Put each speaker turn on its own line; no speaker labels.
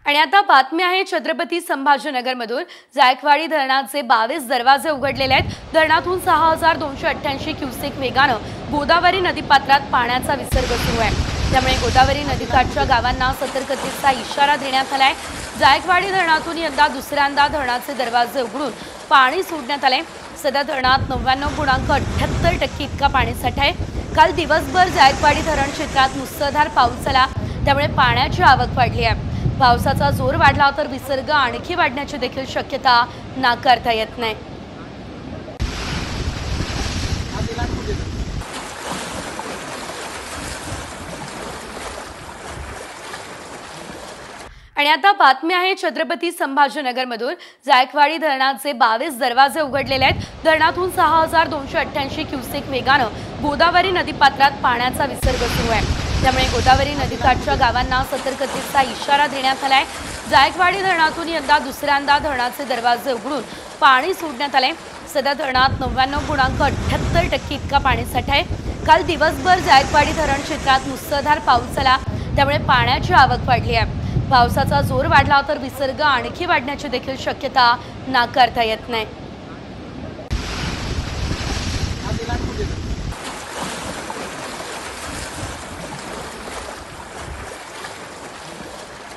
आणि आता बातमी आहे छत्रपती संभाजीनगरमधून। जायकवाडी धरणाचे 22 दरवाजे उघडलेले आहेत। धरणातून 6288 क्युसेक वेगाने गोदावरी नदीपात्रात पाण्याचा विसर्ग सुरू आहे। त्यामुळे गोदावरी नदीकाठच्या गावांना सतर्कतेचा इशारा देण्यात आलाय। जायकवाडी धरणातून यंदा दुसऱ्यांदा धरणाचे दरवाजे उघडून पाणी सोडण्यात आले। सध्या धरणात 99.78% इतका पाणीसाठा आहे। काल दिवसभर जायकवाडी धरण क्षेत्रात मुसळधार पाऊस झाला, त्यामुळे पाण्याची आवक वाढली आहे। पावसाचा जोर वाढला तर विसर्ग आणखी वाढण्याची देखील शक्यता नाकारता येत नाही। आणि आता बातमी आहे छत्रपती संभाजीनगरमधून। जायकवाडी धरणाचे 22 दरवाजे उघडलेले आहेत। धरणातून 6288 क्युसेक वेगाने गोदावरी नदीपात्रात पाण्याचा विसर्ग सुरू आहे। त्यामुळे गोदावरी नदीकाठच्या गावांना सतर्कतेचा इशारा देण्यात आलाय। जायकवाडी धरणातून यंदा दुसऱ्यांदा धरणाचे दरवाजे उघडून पाणी सोडण्यात आले। सध्या धरणात 99.78% इतका पाणीसाठा आहे। काल दिवसभर जायकवाडी धरण क्षेत्रात मुसळधार पाऊस झाला, त्यामुळे पाण्याची आवक वाढली आहे। पावसाचा जोर वाढला तर विसर्ग आणखी वाढण्याची देखील शक्यता नाकारता येत नाही।